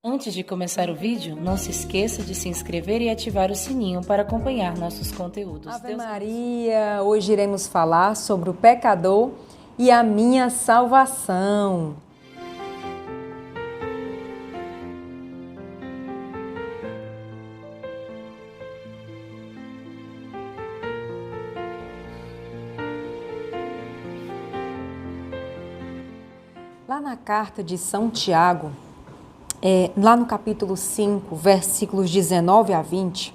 Antes de começar o vídeo, não se esqueça de se inscrever e ativar o sininho para acompanhar nossos conteúdos. Ave Maria! Hoje iremos falar sobre o pecador e a minha salvação. Lá na carta de São Tiago, lá no capítulo 5, versículos 19 a 20,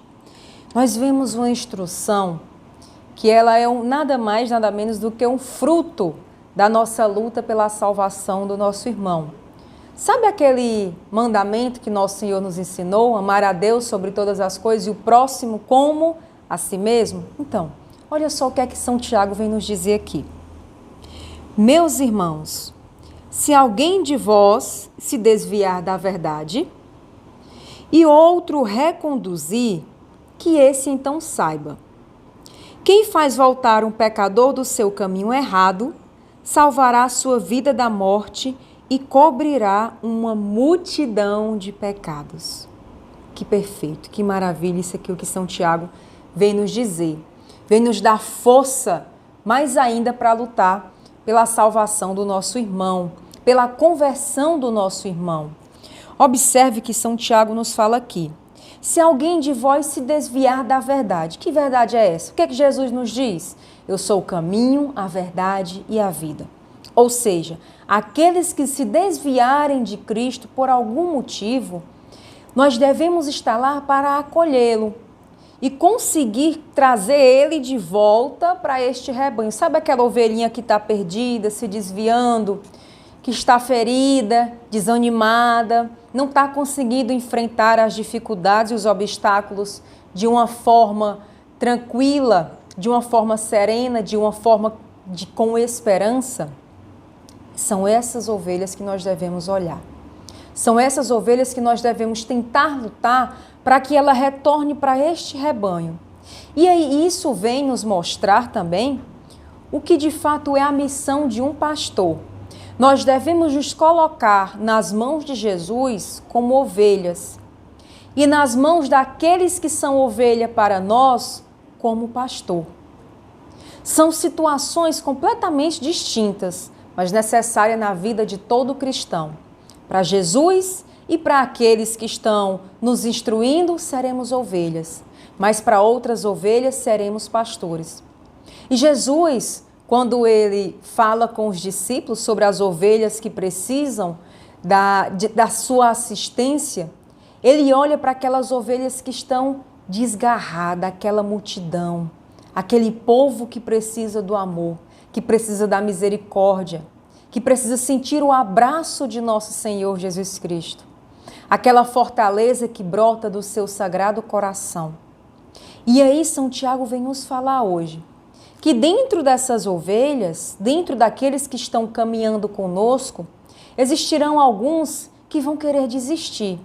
nós vemos uma instrução que ela é nada mais, nada menos do que um fruto da nossa luta pela salvação do nosso irmão. Sabe aquele mandamento que nosso Senhor nos ensinou, amar a Deus sobre todas as coisas e o próximo como a si mesmo? Então, olha só o que é que São Tiago vem nos dizer aqui. Meus irmãos, se alguém de vós se desviar da verdade e outro reconduzir, que esse então saiba. Quem faz voltar um pecador do seu caminho errado, salvará a sua vida da morte e cobrirá uma multidão de pecados. Que perfeito, que maravilha isso aqui, o que São Tiago vem nos dizer. Vem nos dar força, mais ainda para lutar pela salvação do nosso irmão, pela conversão do nosso irmão. Observe que São Tiago nos fala aqui. Se alguém de vós se desviar da verdade, que verdade é essa? O que é que Jesus nos diz? Eu sou o caminho, a verdade e a vida. Ou seja, aqueles que se desviarem de Cristo por algum motivo, nós devemos estar lá para acolhê-lo e conseguir trazer ele de volta para este rebanho. Sabe aquela ovelhinha que está perdida, se desviando, que está ferida, desanimada, não está conseguindo enfrentar as dificuldades e os obstáculos de uma forma tranquila, de uma forma serena, de uma forma com esperança? São essas ovelhas que nós devemos olhar. São essas ovelhas que nós devemos tentar lutar para que ela retorne para este rebanho. E aí isso vem nos mostrar também o que de fato é a missão de um pastor. Nós devemos nos colocar nas mãos de Jesus como ovelhas e nas mãos daqueles que são ovelha para nós como pastor. São situações completamente distintas, mas necessárias na vida de todo cristão. Para Jesus e para aqueles que estão nos instruindo, seremos ovelhas, mas para outras ovelhas seremos pastores. E Jesus, quando ele fala com os discípulos sobre as ovelhas que precisam da sua assistência, ele olha para aquelas ovelhas que estão desgarradas, aquela multidão, aquele povo que precisa do amor, que precisa da misericórdia, que precisa sentir o abraço de nosso Senhor Jesus Cristo, aquela fortaleza que brota do seu sagrado coração. E aí São Tiago vem nos falar hoje que dentro dessas ovelhas, dentro daqueles que estão caminhando conosco, existirão alguns que vão querer desistir,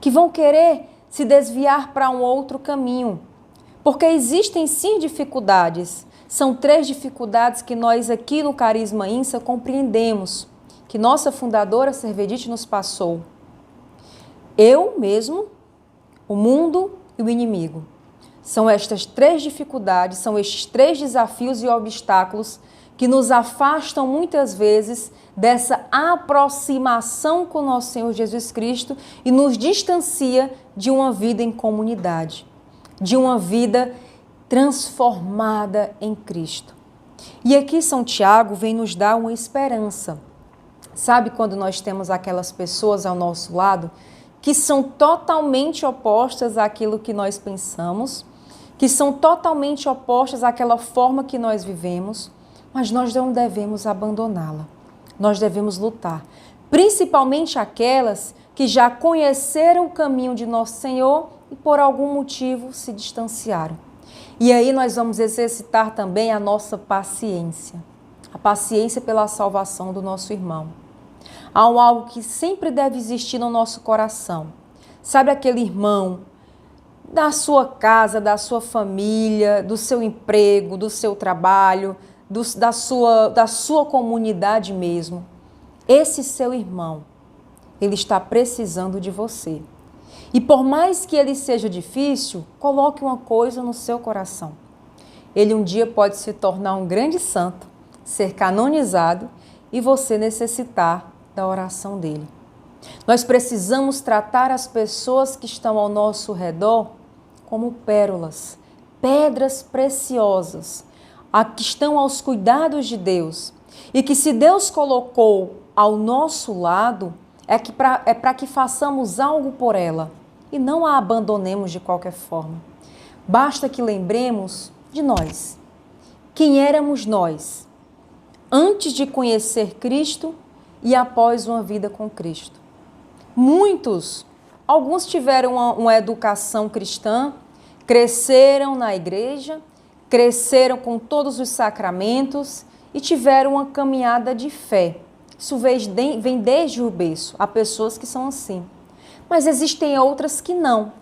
que vão querer se desviar para um outro caminho, porque existem sim dificuldades. São 3 dificuldades que nós aqui no Carisma INSA compreendemos, que nossa fundadora Servedite nos passou. Eu mesmo, o mundo e o inimigo. São estas 3 dificuldades, são estes 3 desafios e obstáculos que nos afastam muitas vezes dessa aproximação com nosso Senhor Jesus Cristo e nos distancia de uma vida em comunidade, de uma vida transformada em Cristo. E aqui São Tiago vem nos dar uma esperança. Sabe quando nós temos aquelas pessoas ao nosso lado que são totalmente opostas àquilo que nós pensamos, que são totalmente opostas àquela forma que nós vivemos, mas nós não devemos abandoná-la. Nós devemos lutar, principalmente aquelas que já conheceram o caminho de nosso Senhor e por algum motivo se distanciaram. E aí nós vamos exercitar também a nossa paciência, a paciência pela salvação do nosso irmão. Há algo que sempre deve existir no nosso coração. Sabe aquele irmão da sua casa, da sua família, do seu emprego, do seu trabalho, da sua comunidade mesmo? Esse seu irmão Ele está precisando de você. E por mais que ele seja difícil, coloque uma coisa no seu coração. Ele um dia pode se tornar um grande santo, ser canonizado e você necessitar da oração dele. Nós precisamos tratar as pessoas que estão ao nosso redor como pérolas, pedras preciosas, que estão aos cuidados de Deus. E que se Deus colocou ao nosso lado, é para que façamos algo por ela e não a abandonemos de qualquer forma. Basta que lembremos de nós. Quem éramos nós antes de conhecer Cristo e após uma vida com Cristo? Alguns tiveram uma educação cristã, cresceram na igreja, cresceram com todos os sacramentos e tiveram uma caminhada de fé. Isso vem desde o berço. Há pessoas que são assim. Mas existem outras que não.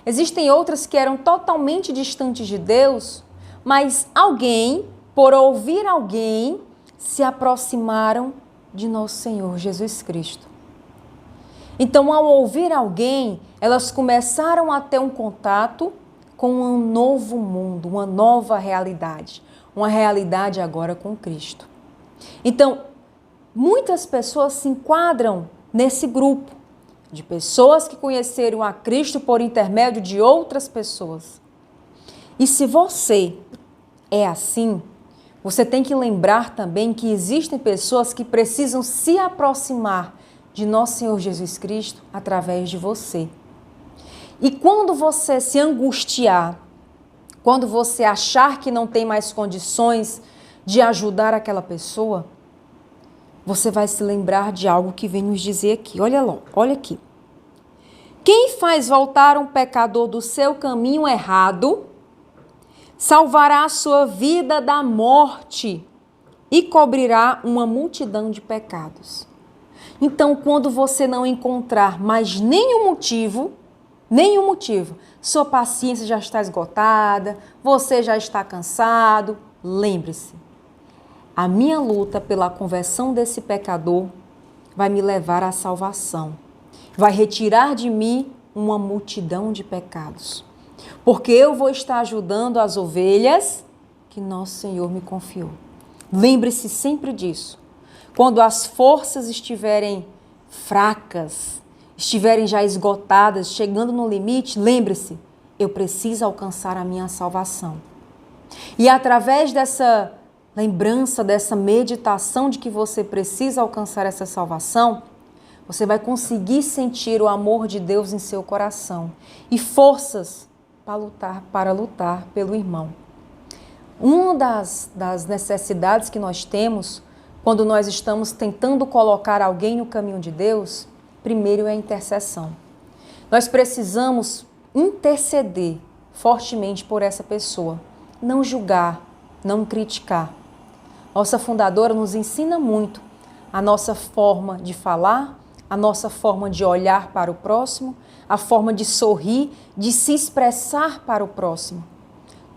Existem outras que eram totalmente distantes de Deus, mas por ouvir alguém, se aproximaram de nosso Senhor Jesus Cristo. Então, ao ouvir alguém, elas começaram a ter um contato com um novo mundo, uma nova realidade. Uma realidade agora com Cristo. Então, muitas pessoas se enquadram nesse grupo de pessoas que conheceram a Cristo por intermédio de outras pessoas. E se você é assim, você tem que lembrar também que existem pessoas que precisam se aproximar de nosso Senhor Jesus Cristo através de você. E quando você se angustiar, quando você achar que não tem mais condições de ajudar aquela pessoa, você vai se lembrar de algo que vem nos dizer aqui. Olha aqui. Quem faz voltar um pecador do seu caminho errado, salvará a sua vida da morte e cobrirá uma multidão de pecados. Então, quando você não encontrar mais nenhum motivo, sua paciência já está esgotada, você já está cansado, lembre-se. A minha luta pela conversão desse pecador vai me levar à salvação. Vai retirar de mim uma multidão de pecados. Porque eu vou estar ajudando as ovelhas que nosso Senhor me confiou. Lembre-se sempre disso. Quando as forças estiverem fracas, estiverem já esgotadas, chegando no limite, lembre-se, eu preciso alcançar a minha salvação. E através dessa lembrança, dessa meditação de que você precisa alcançar essa salvação, você vai conseguir sentir o amor de Deus em seu coração e forças para lutar pelo irmão. Uma das necessidades que nós temos quando nós estamos tentando colocar alguém no caminho de Deus, primeiro é a intercessão. Nós precisamos interceder fortemente por essa pessoa, não julgar, não criticar. Nossa fundadora nos ensina muito a nossa forma de falar, a nossa forma de olhar para o próximo, a forma de sorrir, de se expressar para o próximo.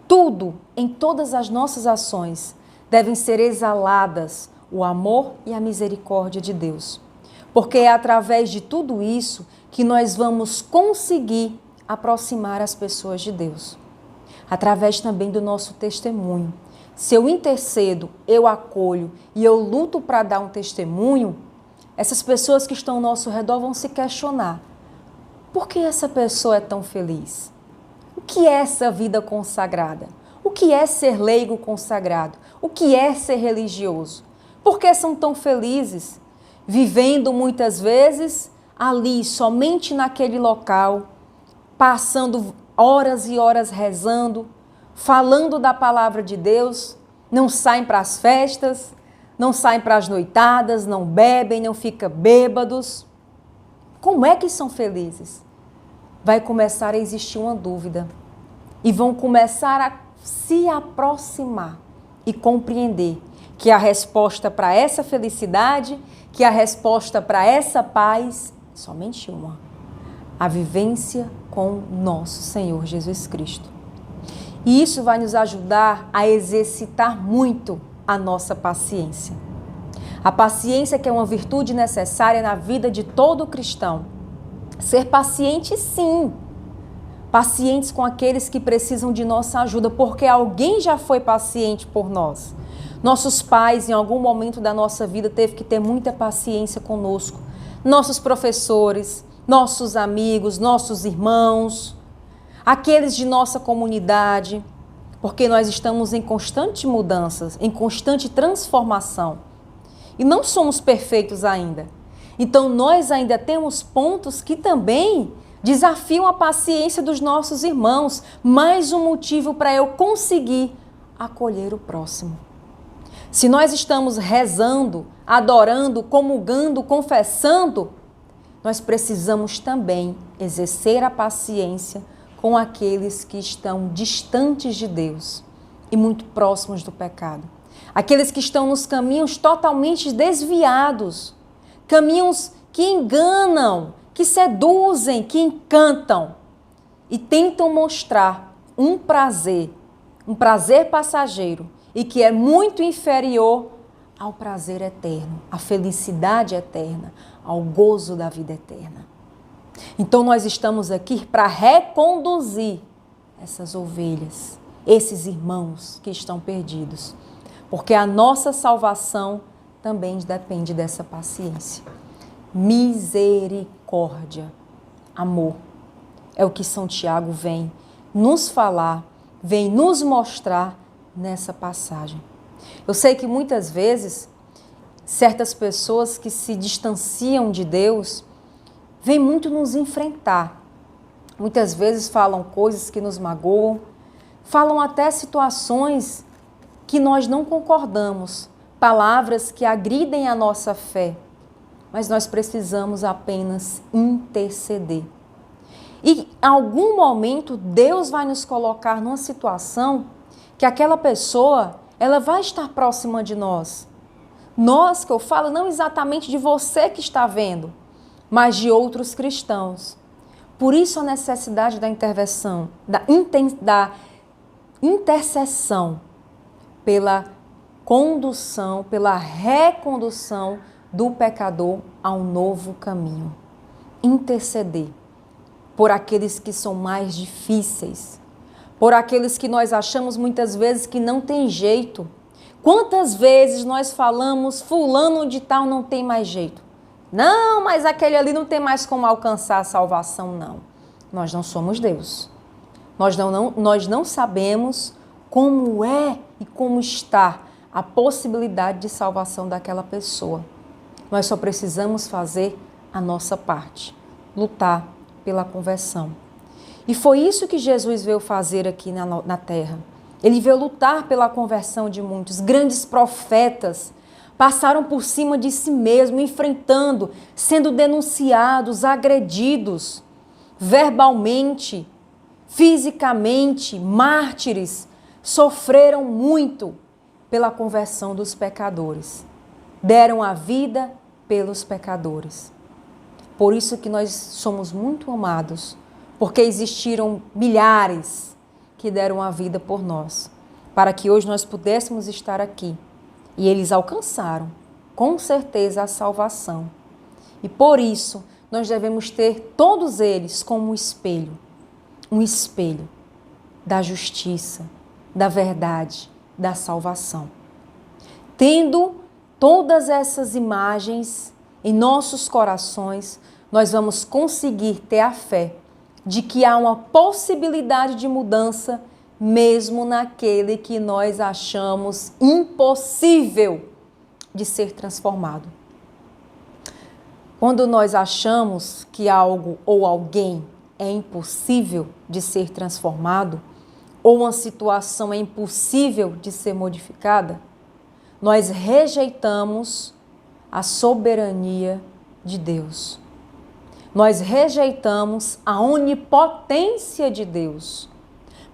Tudo, em todas as nossas ações, devem ser exaladas o amor e a misericórdia de Deus. Porque é através de tudo isso que nós vamos conseguir aproximar as pessoas de Deus. Através também do nosso testemunho. Se eu intercedo, eu acolho e eu luto para dar um testemunho, essas pessoas que estão ao nosso redor vão se questionar. Por que essa pessoa é tão feliz? O que é essa vida consagrada? O que é ser leigo consagrado? O que é ser religioso? Por que são tão felizes? Vivendo muitas vezes ali, somente naquele local, passando horas e horas rezando, falando da palavra de Deus, não saem para as festas, não saem para as noitadas, não bebem, não ficam bêbados. Como é que são felizes? Vai começar a existir uma dúvida e vão começar a se aproximar e compreender que a resposta para essa felicidade, que a resposta para essa paz, é somente uma: a vivência com nosso Senhor Jesus Cristo. E isso vai nos ajudar a exercitar muito a nossa paciência. A paciência que é uma virtude necessária na vida de todo cristão. Ser paciente, sim. Pacientes com aqueles que precisam de nossa ajuda, porque alguém já foi paciente por nós. Nossos pais, em algum momento da nossa vida, teve que ter muita paciência conosco. Nossos professores, nossos amigos, nossos irmãos, aqueles de nossa comunidade, porque nós estamos em constante mudanças, em constante transformação. E não somos perfeitos ainda. Então, nós ainda temos pontos que também desafiam a paciência dos nossos irmãos. Mais um motivo para eu conseguir acolher o próximo. Se nós estamos rezando, adorando, comungando, confessando, nós precisamos também exercer a paciência com aqueles que estão distantes de Deus e muito próximos do pecado. Aqueles que estão nos caminhos totalmente desviados, caminhos que enganam, que seduzem, que encantam e tentam mostrar um prazer passageiro e que é muito inferior ao prazer eterno, à felicidade eterna, ao gozo da vida eterna. Então nós estamos aqui para reconduzir essas ovelhas, esses irmãos que estão perdidos, porque a nossa salvação também depende dessa paciência. Misericórdia, amor, é o que São Tiago vem nos falar, vem nos mostrar nessa passagem. Eu sei que muitas vezes certas pessoas que se distanciam de Deus vêm muito nos enfrentar. Muitas vezes falam coisas que nos magoam, falam até situações que nós não concordamos, palavras que agridem a nossa fé, mas nós precisamos apenas interceder. E em algum momento Deus vai nos colocar numa situação que aquela pessoa, ela vai estar próxima de nós. Nós, que eu falo, não exatamente de você que está vendo, mas de outros cristãos. Por isso a necessidade da intervenção, da intercessão pela condução, pela recondução do pecador a um novo caminho. Interceder por aqueles que são mais difíceis, por aqueles que nós achamos muitas vezes que não tem jeito. Quantas vezes nós falamos, fulano de tal não tem mais jeito? Não, mas aquele ali não tem mais como alcançar a salvação, não. Nós não somos Deus. Nós não sabemos como é e como está a possibilidade de salvação daquela pessoa. Nós só precisamos fazer a nossa parte, lutar pela conversão. E foi isso que Jesus veio fazer aqui na terra. Ele veio lutar pela conversão de muitos. Grandes profetas passaram por cima de si mesmo, enfrentando, sendo denunciados, agredidos, verbalmente, fisicamente, mártires, sofreram muito pela conversão dos pecadores. Deram a vida pelos pecadores. Por isso que nós somos muito amados, porque existiram milhares que deram a vida por nós, para que hoje nós pudéssemos estar aqui. E eles alcançaram, com certeza, a salvação. E por isso, nós devemos ter todos eles como um espelho da justiça, da verdade, da salvação. Tendo todas essas imagens em nossos corações, nós vamos conseguir ter a fé de que há uma possibilidade de mudança mesmo naquele que nós achamos impossível de ser transformado. Quando nós achamos que algo ou alguém é impossível de ser transformado, ou uma situação é impossível de ser modificada, nós rejeitamos a soberania de Deus. Nós rejeitamos a onipotência de Deus.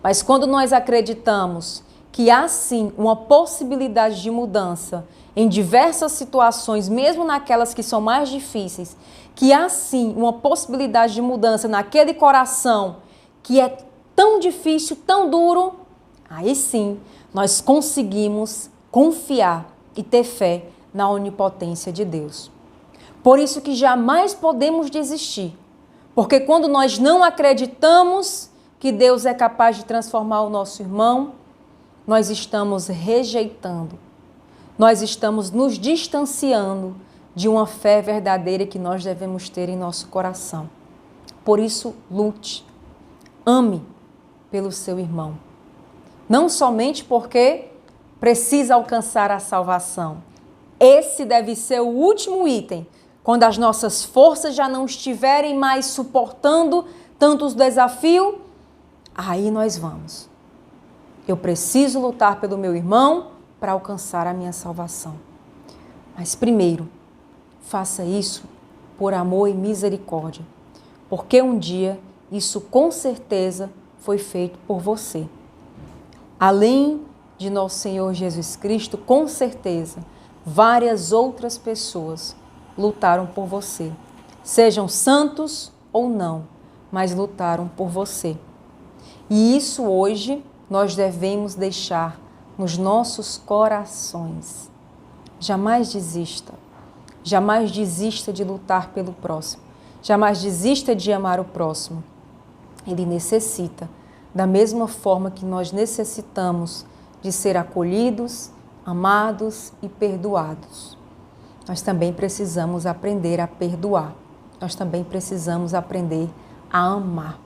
Mas quando nós acreditamos que há sim uma possibilidade de mudança em diversas situações, mesmo naquelas que são mais difíceis, que há sim uma possibilidade de mudança naquele coração que é tão difícil, tão duro, aí sim nós conseguimos confiar e ter fé na onipotência de Deus. Por isso que jamais podemos desistir, porque quando nós não acreditamos que Deus é capaz de transformar o nosso irmão, nós estamos rejeitando, nós estamos nos distanciando de uma fé verdadeira que nós devemos ter em nosso coração. Por isso, lute, ame pelo seu irmão. Não somente porque precisa alcançar a salvação. Esse deve ser o último item. Quando as nossas forças já não estiverem mais suportando tantos desafios, aí nós vamos. Eu preciso lutar pelo meu irmão para alcançar a minha salvação. Mas primeiro, faça isso por amor e misericórdia, porque um dia isso com certeza foi feito por você. Além de nosso Senhor Jesus Cristo, com certeza, várias outras pessoas lutaram por você. Sejam santos ou não, mas lutaram por você. E isso hoje nós devemos deixar nos nossos corações. Jamais desista. Jamais desista de lutar pelo próximo. Jamais desista de amar o próximo. Ele necessita, da mesma forma que nós necessitamos de ser acolhidos, amados e perdoados. Nós também precisamos aprender a perdoar. Nós também precisamos aprender a amar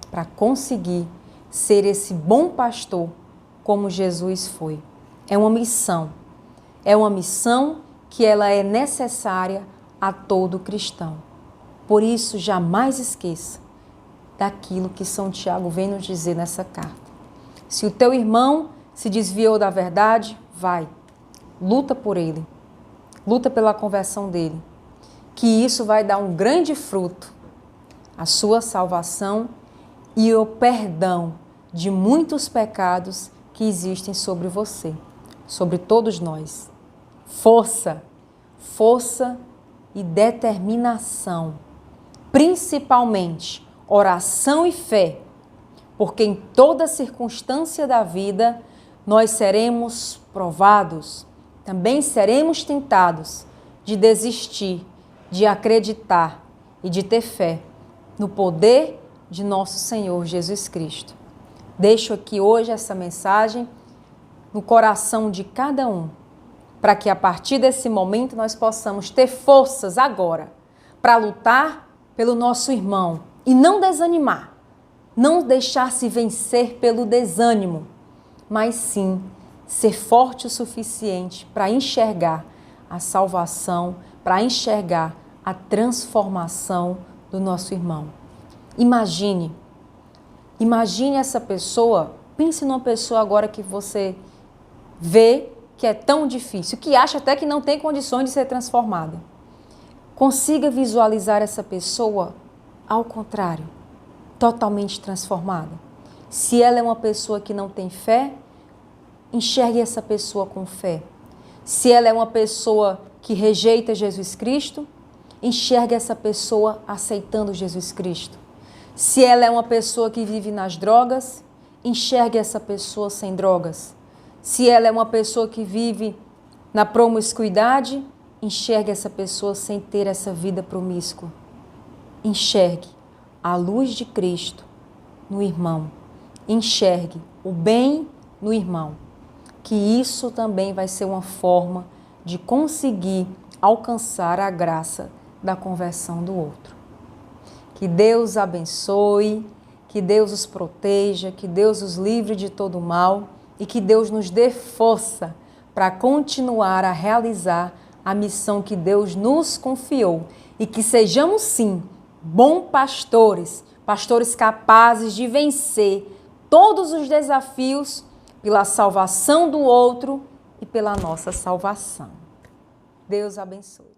para conseguir ser esse bom pastor como Jesus foi. É uma missão. É uma missão que ela é necessária a todo cristão. Por isso, jamais esqueça daquilo que São Tiago vem nos dizer nessa carta. Se o teu irmão se desviou da verdade, vai, luta por ele, luta pela conversão dele, que isso vai dar um grande fruto, a sua salvação e o perdão de muitos pecados que existem sobre você, sobre todos nós. Força, força e determinação, principalmente oração e fé, porque em toda circunstância da vida nós seremos provados, também seremos tentados de desistir, de acreditar e de ter fé no poder de nosso Senhor Jesus Cristo. Deixo aqui hoje essa mensagem no coração de cada um, para que a partir desse momento nós possamos ter forças agora para lutar pelo nosso irmão e não desanimar, não deixar-se vencer pelo desânimo, mas sim ser forte o suficiente para enxergar a salvação, para enxergar a transformação do nosso irmão. Imagine essa pessoa, pense numa pessoa agora que você vê que é tão difícil, que acha até que não tem condições de ser transformada. Consiga visualizar essa pessoa ao contrário, totalmente transformada. Se ela é uma pessoa que não tem fé, enxergue essa pessoa com fé. Se ela é uma pessoa que rejeita Jesus Cristo, enxergue essa pessoa aceitando Jesus Cristo. Se ela é uma pessoa que vive nas drogas, enxergue essa pessoa sem drogas. Se ela é uma pessoa que vive na promiscuidade, enxergue essa pessoa sem ter essa vida promíscua. Enxergue a luz de Cristo no irmão. Enxergue o bem no irmão. Que isso também vai ser uma forma de conseguir alcançar a graça da conversão do outro. Que Deus abençoe, que Deus os proteja, que Deus os livre de todo mal e que Deus nos dê força para continuar a realizar a missão que Deus nos confiou e que sejamos, sim, bons pastores, pastores capazes de vencer todos os desafios pela salvação do outro e pela nossa salvação. Deus abençoe.